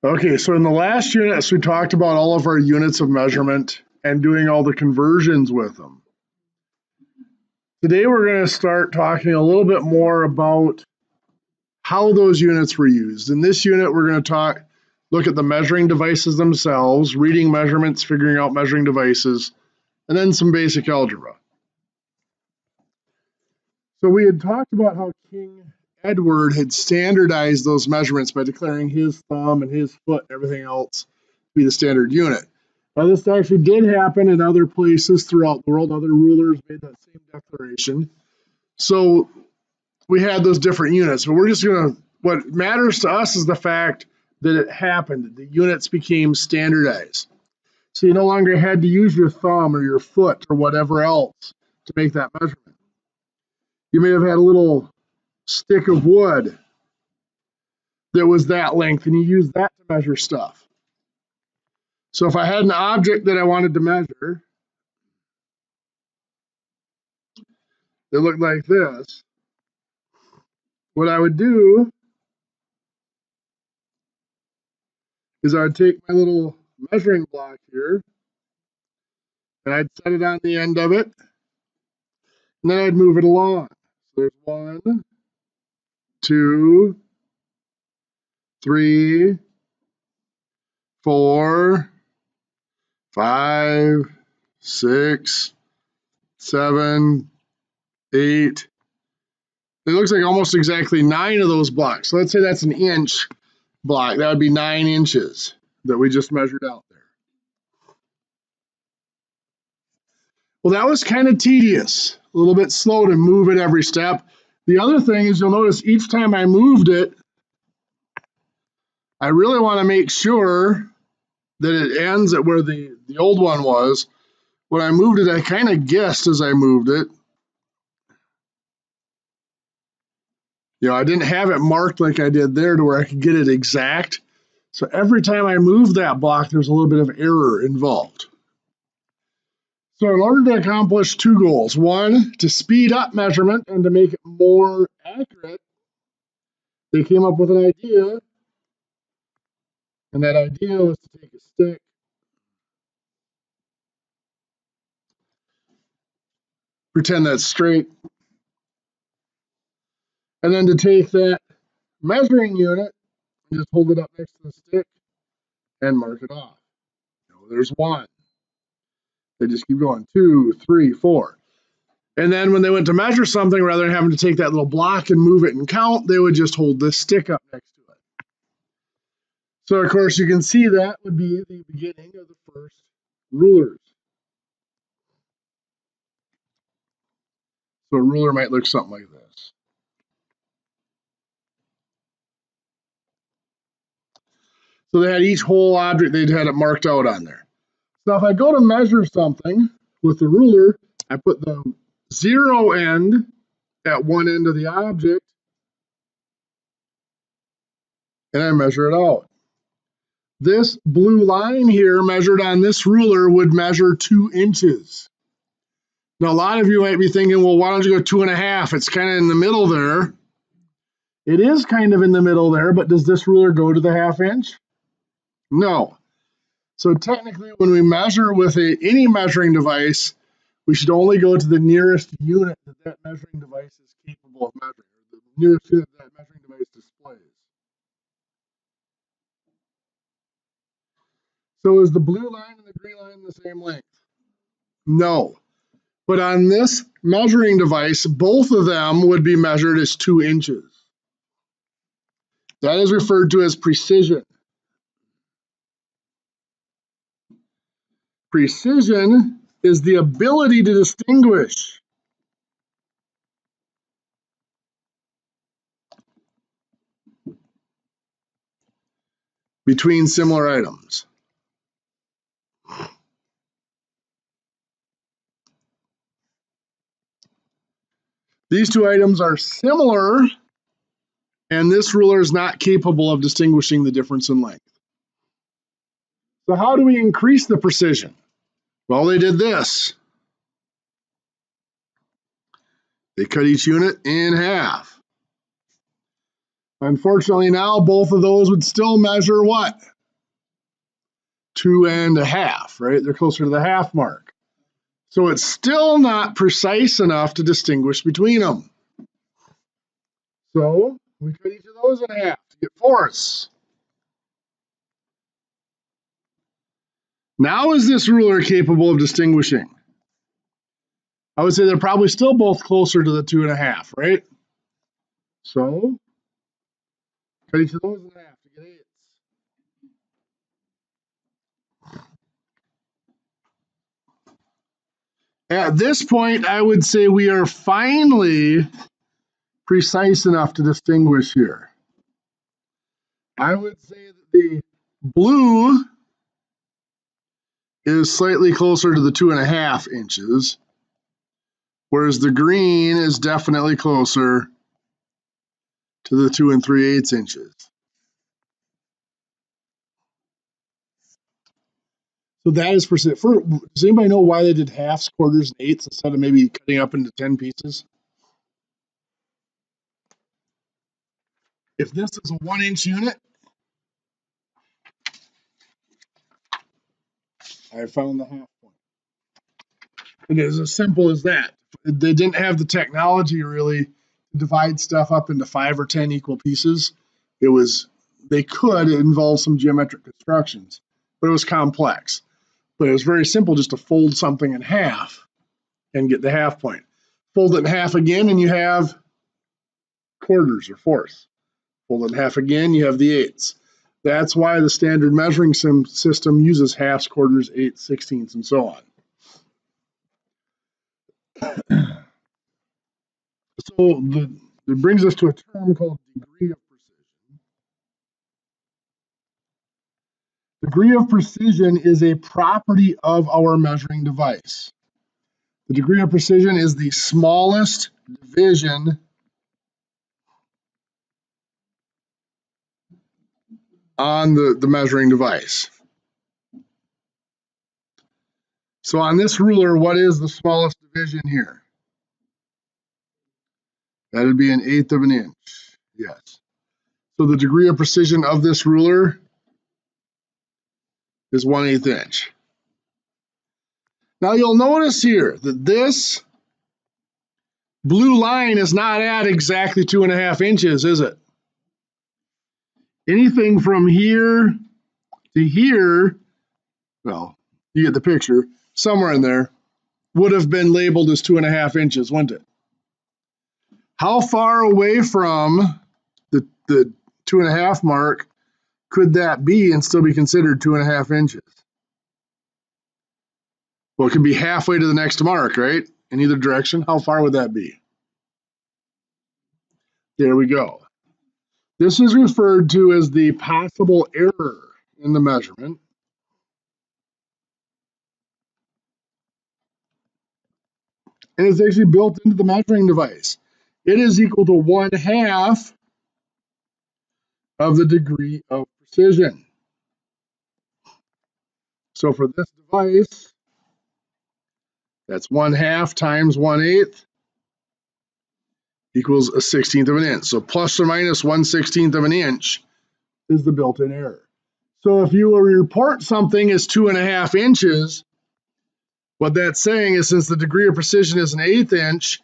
Okay, so in the last units, we talked about all of our units of measurement and doing all the conversions with them. Today, we're going to start talking a little bit more about how those units were used. In this unit, we're going to look at the measuring devices themselves, reading measurements, figuring out measuring devices, and then some basic algebra. So we had talked about how King Edward had standardized those measurements by declaring his thumb and his foot and everything else to be the standard unit. Now, this actually did happen in other places throughout the world. Other rulers made that same declaration. So we had those different units, but we're just going to, what matters to us is the fact that it happened. The units became standardized. So you no longer had to use your thumb or your foot or whatever else to make that measurement. You may have had a little stick of wood that was that length, and you used that to measure stuff. So if I had an object that I wanted to measure that looked like this, what I would do is I would take my little measuring block here, and I'd set it on the end of it, and then I'd move it along. So there's 1, 2, 3, 4, 5, 6, 7, 8. It looks like almost exactly 9 of those blocks. So let's say that's an inch block. That would be 9 inches that we just measured out there. Well, that was kind of tedious, a little bit slow to move it every step. The other thing is you'll notice each time I moved it, I really want to make sure that it ends at where the old one was. When I moved it, I kind of guessed as I moved it. You know, I didn't have it marked like I did there to where I could get it exact. So every time I moved that block, there's a little bit of error involved. So in order to accomplish 2 goals, one, to speed up measurement and to make it more accurate, they came up with an idea. And that idea was to take a stick, pretend that's straight, and then to take that measuring unit and just hold it up next to the stick and mark it off. There's 1. They just keep going, 2, 3, 4. And then when they went to measure something, rather than having to take that little block and move it and count, they would just hold this stick up next to it. So, of course, you can see that would be the beginning of the first rulers. So a ruler might look something like this. So they had each whole object, they'd had it marked out on there. So if I go to measure something with the ruler, I put the 0 end at one end of the object, and I measure it out. This blue line here measured on this ruler would measure 2 inches. Now, a lot of you might be thinking, well, why don't you go 2.5? It's kind of in the middle there. It is kind of in the middle there, but does this ruler go to the 1/2 inch? No. So technically, when we measure with any measuring device, we should only go to the nearest unit that that measuring device is capable of measuring, or the nearest unit that measuring device displays. So is the blue line and the green line the same length? No. But on this measuring device, both of them would be measured as 2 inches. That is referred to as precision. Precision is the ability to distinguish between similar items. These 2 items are similar, and this ruler is not capable of distinguishing the difference in length. So how do we increase the precision? Well, they did this. They cut each unit in half. Unfortunately, now both of those would still measure what? 2.5, right? They're closer to the half mark. So it's still not precise enough to distinguish between them. So we cut each of those in half to get fourths. Now is this ruler capable of distinguishing? I would say they're probably still both closer to the 2.5, right? So cut each of those in half to get eighths. At this point, I would say we are finally precise enough to distinguish here. I would say that the blue is slightly closer to the 2.5 inches, whereas the green is definitely closer to the 2 3/8 inches. So that is percent. Does anybody know why they did halves, quarters, and eighths instead of maybe cutting up into 10 pieces? If this is a 1-inch unit, I found the half point. It is as simple as that. They didn't have the technology really to divide stuff up into 5 or 10 equal pieces. They could involve some geometric constructions, but it was complex. But it was very simple just to fold something in half and get the half point. Fold it in half again and you have quarters or fourths. Fold it in half again, you have the eighths. That's why the standard measuring system uses halves, quarters, eighths, sixteenths, and so on. So it brings us to a term called degree of precision. Degree of precision is a property of our measuring device. The degree of precision is the smallest division on the measuring device. So on this ruler, what is the smallest division here? That would be 1/8 of an inch. Yes. So the degree of precision of this ruler is 1/8 inch. Now you'll notice here that this blue line is not at exactly 2.5 inches, is it? Anything from here to here, well, you get the picture, somewhere in there, would have been labeled as 2.5 inches, wouldn't it? How far away from the 2.5 mark could that be and still be considered 2.5 inches? Well, it could be halfway to the next mark, right? In either direction. How far would that be? There we go. This is referred to as the possible error in the measurement. And it's actually built into the measuring device. It is equal to 1/2 of the degree of precision. So for this device, that's 1/2 times 1/8 equals 1/16 of an inch. So plus or minus 1/16 of an inch is the built-in error. So if you report something as 2.5 inches, what that's saying is since the degree of precision is 1/8 inch,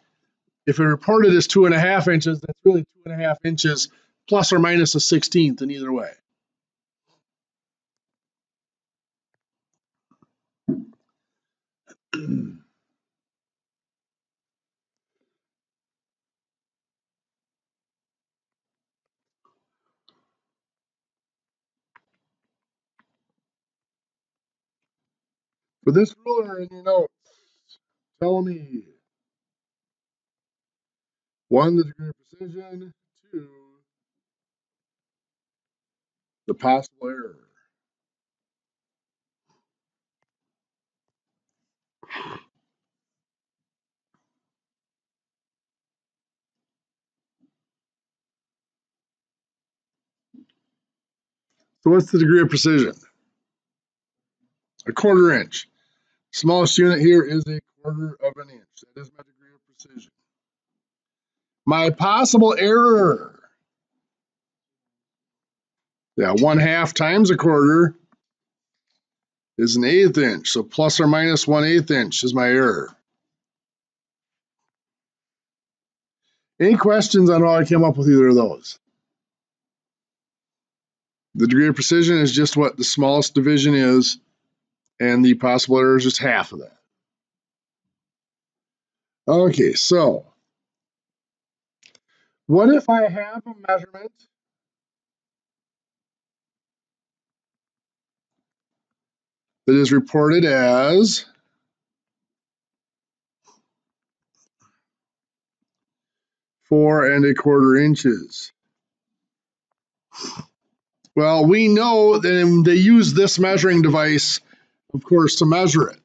if it reported as 2.5 inches, that's really 2.5 inches plus or minus 1/16 in either way. For this ruler in your notes, tell me 1, the degree of precision, 2, the possible error. So what's the degree of precision? 1/4 inch. Smallest unit here is 1/4 of an inch. That is my degree of precision. My possible error. Yeah, 1/2 times 1/4 is 1/8 inch. So plus or minus 1/8 inch is my error. Any questions on how I came up with either of those? The degree of precision is just what the smallest division is, and the possible error is just half of that. Okay, so what if I have a measurement that is reported as 4¼ inches? Well, we know that they use this measuring device, of course, to measure it.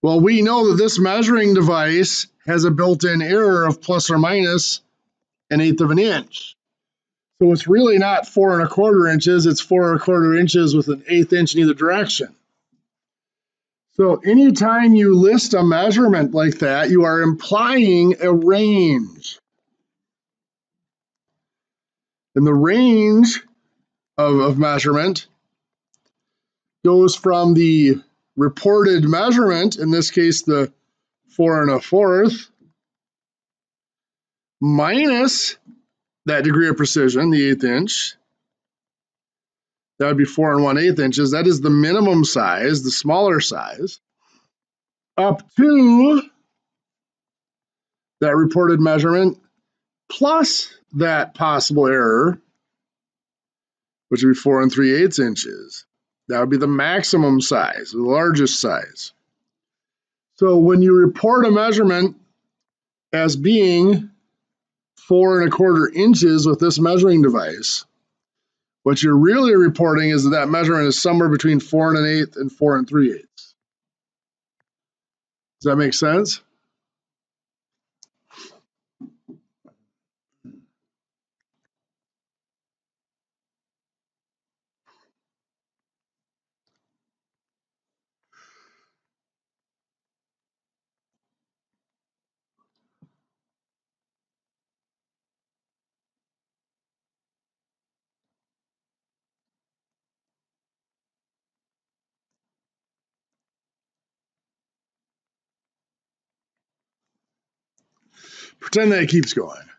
Well, we know that this measuring device has a built-in error of plus or minus 1/8 of an inch. So it's really not 4¼ inches, it's 4¼ inches with 1/8 inch in either direction. So anytime you list a measurement like that, you are implying a range. And the range of measurement goes from the reported measurement, in this case the 4¼ minus that degree of precision, the 1/8 inch. That would be 4 1/8 inches. That is the minimum size, the smaller size, up to that reported measurement plus that possible error, which would be 4 3/8 inches. That would be the maximum size, the largest size. So when you report a measurement as being 4 1/4 inches with this measuring device, what you're really reporting is that measurement is somewhere between 4 1/8 and 4 3/8. Does that make sense? Pretend that it keeps going.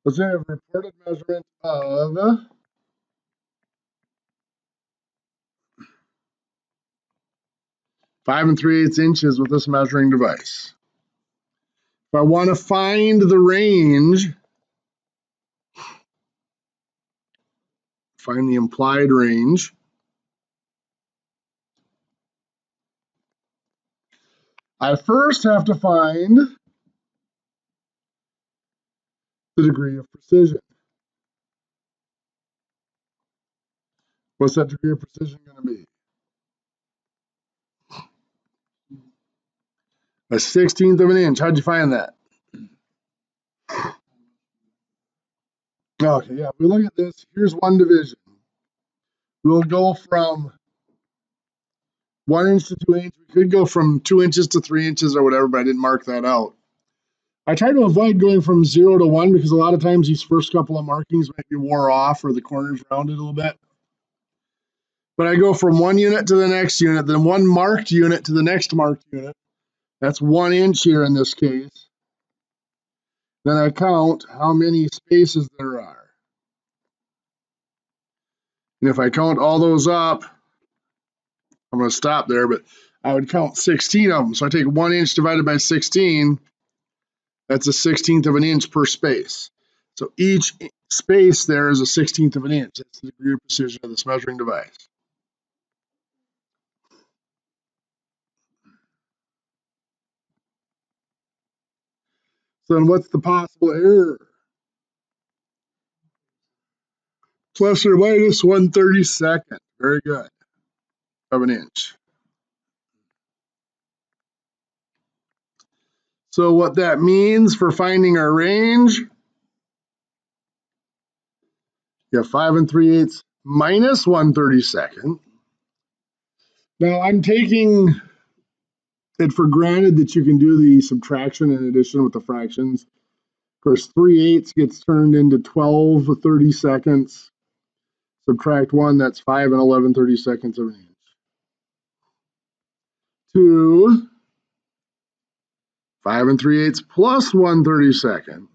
Let's say I have a reported measurement of 5 3/8 inches with this measuring device. If I want to find the range, find the implied range, I first have to find the degree of precision. What's that degree of precision going to be? 1/16 of an inch. How'd you find that? Okay, yeah, if we look at this, here's one division. We'll go from 1 inch to 2 inches. We could go from 2 inches to 3 inches or whatever, but I didn't mark that out. I try to avoid going from 0 to 1 because a lot of times these first couple of markings might be wore off or the corners rounded a little bit. But I go from one unit to the next unit, then one marked unit to the next marked unit. That's 1 inch here in this case. Then I count how many spaces there are. And if I count all those up, I'm going to stop there, but I would count 16 of them. So I take 1 inch divided by 16. That's 1/16 of an inch per space. So each space there is 1/16 of an inch. That's the degree of precision of this measuring device. So then what's the possible error? Plus or minus 1/32. Very good. Of an inch. So what that means for finding our range, you have 5 3/8 minus 1/32. Now I'm taking it for granted that you can do the subtraction and addition with the fractions. Of course, 3/8 gets turned into 12 30-seconds. Subtract 1, that's 5 and 11 30-seconds of an inch. 2, 5 and 3/8 plus 1 30-second.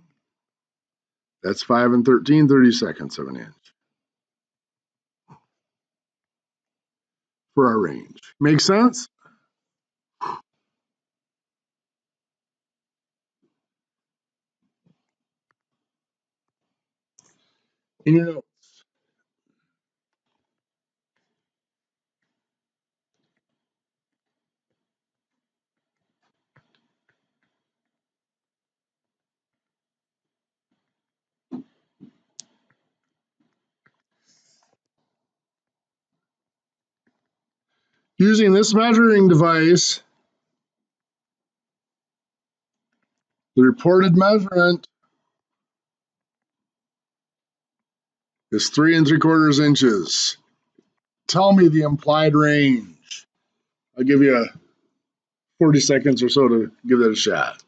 That's 5 and 13 30-seconds of an inch for our range. Make sense? In your notes. Using this measuring device, the reported measurement is 3 3/4 inches. Tell me the implied range. I'll give you 40 seconds or so to give that a shot.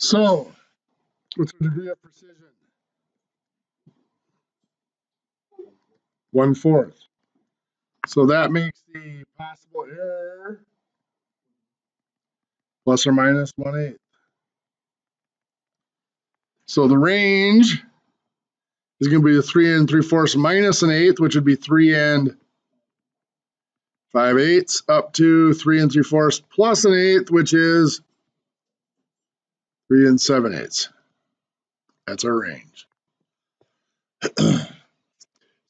So, what's the degree of precision? 1/4. So that makes the possible error plus or minus 1/8. So the range is going to be the 3 3/4 minus an eighth, which would be 3 5/8, up to 3 3/4 plus an eighth, which is 3 7/8. That's our range.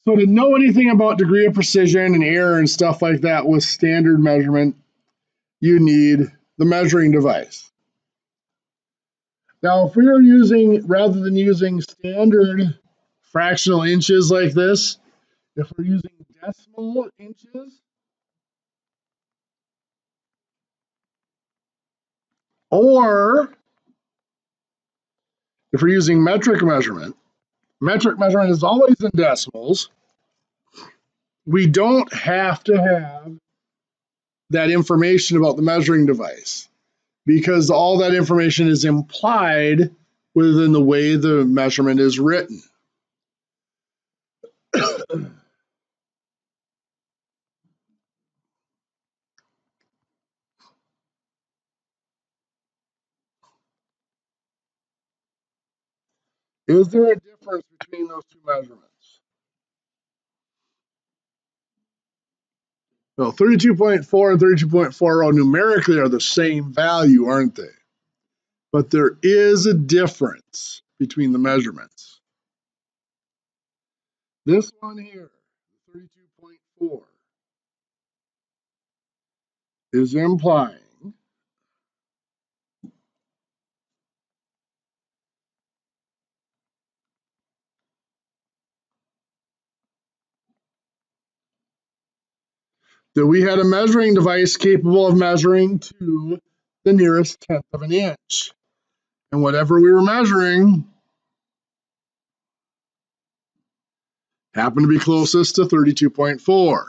So to know anything about degree of precision and error and stuff like that with standard measurement, you need the measuring device. Now, if we are using, rather than using standard fractional inches like this, if we're using decimal inches, or if we're using metric measurement is always in decimals. We don't have to have that information about the measuring device because all that information is implied within the way the measurement is written. Is there a difference between those two measurements? Well, 32.4 and 32.40 numerically are the same value, aren't they? But there is a difference between the measurements. This one here, 32.4, is implying that we had a measuring device capable of measuring to the nearest tenth of an inch. And whatever we were measuring happened to be closest to 32.4.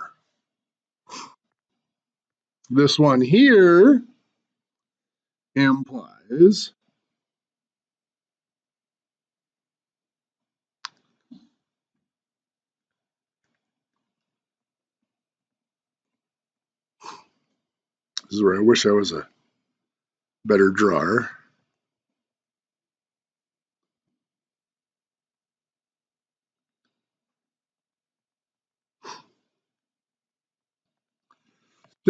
This one here implies this is where I wish I was a better drawer.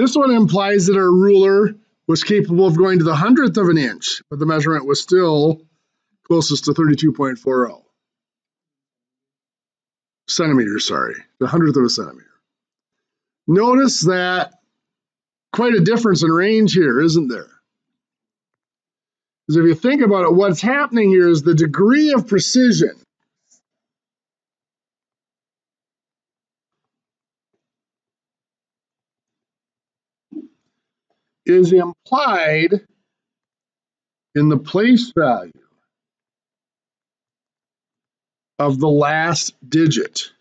This one implies that our ruler was capable of going to the 100th of an inch, but the measurement was still closest to 32.40 centimeters, sorry, the 100th of a centimeter. Notice that quite a difference in range here, isn't there? Because if you think about it, what's happening here is the degree of precision is implied in the place value of the last digit.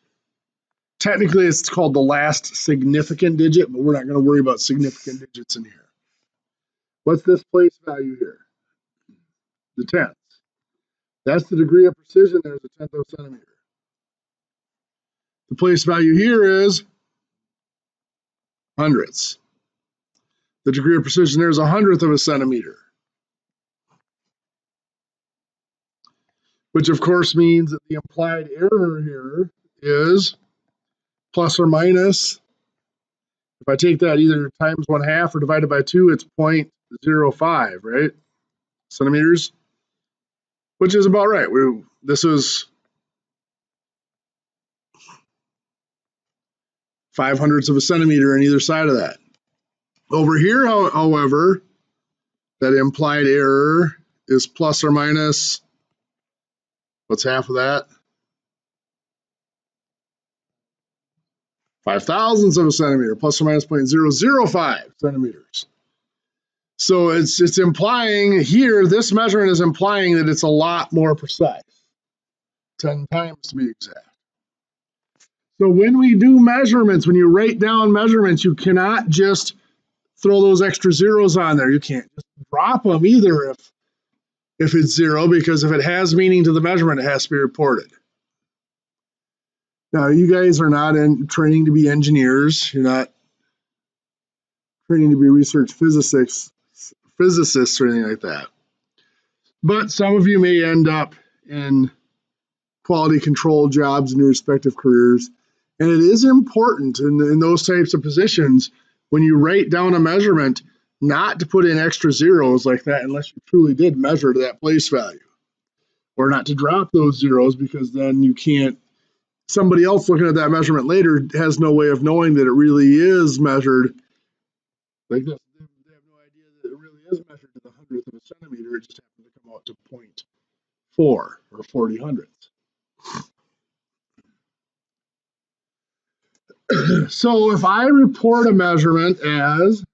Technically, it's called the last significant digit, but we're not going to worry about significant digits in here. What's this place value here? The tenths. That's the degree of precision there is a tenth of a centimeter. The place value here is hundredths. The degree of precision there is a 100th of a centimeter, which of course means that the implied error here is plus or minus. If I take that either times 1/2 or divided by 2, it's 0.05, right? Centimeters, which is about right. This is 0.05 of a centimeter on either side of that. Over here, however, that implied error is plus or minus, what's half of that? 0.005 of a centimeter, plus or minus 0.005 centimeters. So it's implying here, this measurement is implying that it's a lot more precise, 10 times to be exact. So when we do measurements, when you write down measurements, you cannot just throw those extra zeros on there. You can't just drop them either if it's 0, because if it has meaning to the measurement, it has to be reported. Now, you guys are not in training to be engineers. You're not training to be research physicists or anything like that. But some of you may end up in quality control jobs in your respective careers. And it is important in those types of positions, when you write down a measurement, not to put in extra zeros like that unless you truly did measure to that place value. Or not to drop those zeros, because then you can't, somebody else looking at that measurement later has no way of knowing that it really is measured like this. They have no idea that it really is measured to the 100th of a centimeter. It just happens to come out to 0.4 or 40 hundredths. So if I report a measurement as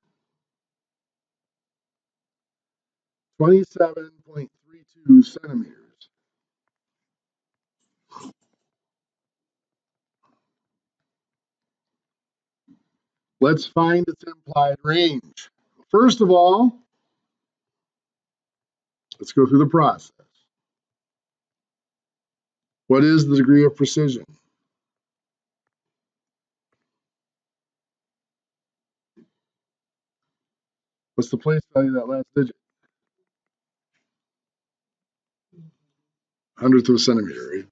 27.32 centimeters, let's find its implied range. First of all, let's go through the process. What is the degree of precision? What's the place value of that last digit? 100th of a centimeter, right?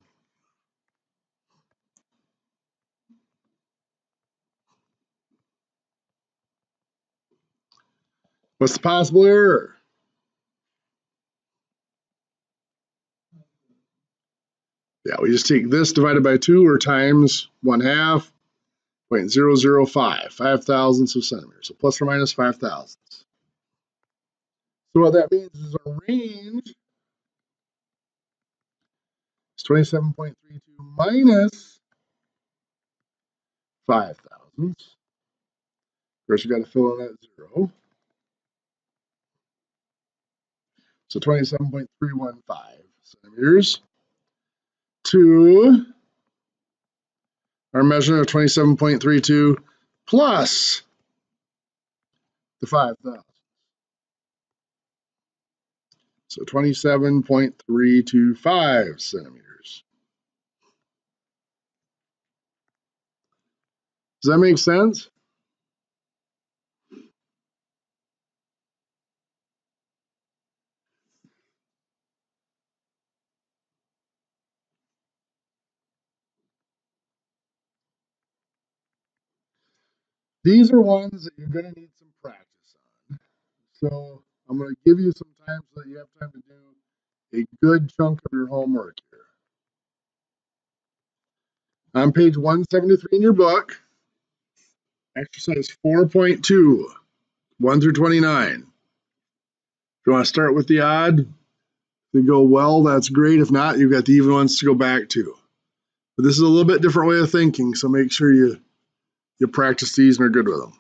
What's the possible error? Yeah, we just take this divided by 2 or times 1/2, 0.005, 5 thousandths of centimeters. So plus or minus 5 thousandths. So what that means is our range is 27.32 minus 5 thousandths. Of course, you got to fill in that 0. So 27.315 centimeters to our measurement of 27.32 plus the 5,000. So 27.325 centimeters. Does that make sense? These are ones that you're going to need some practice on. So I'm going to give you some time so that you have time to do a good chunk of your homework here. On page 173 in your book, exercise 4.2, 1 through 29. If you want to start with the odd, if they go well, that's great. If not, you've got the even ones to go back to. But this is a little bit different way of thinking, so make sure you practice these and are good with them.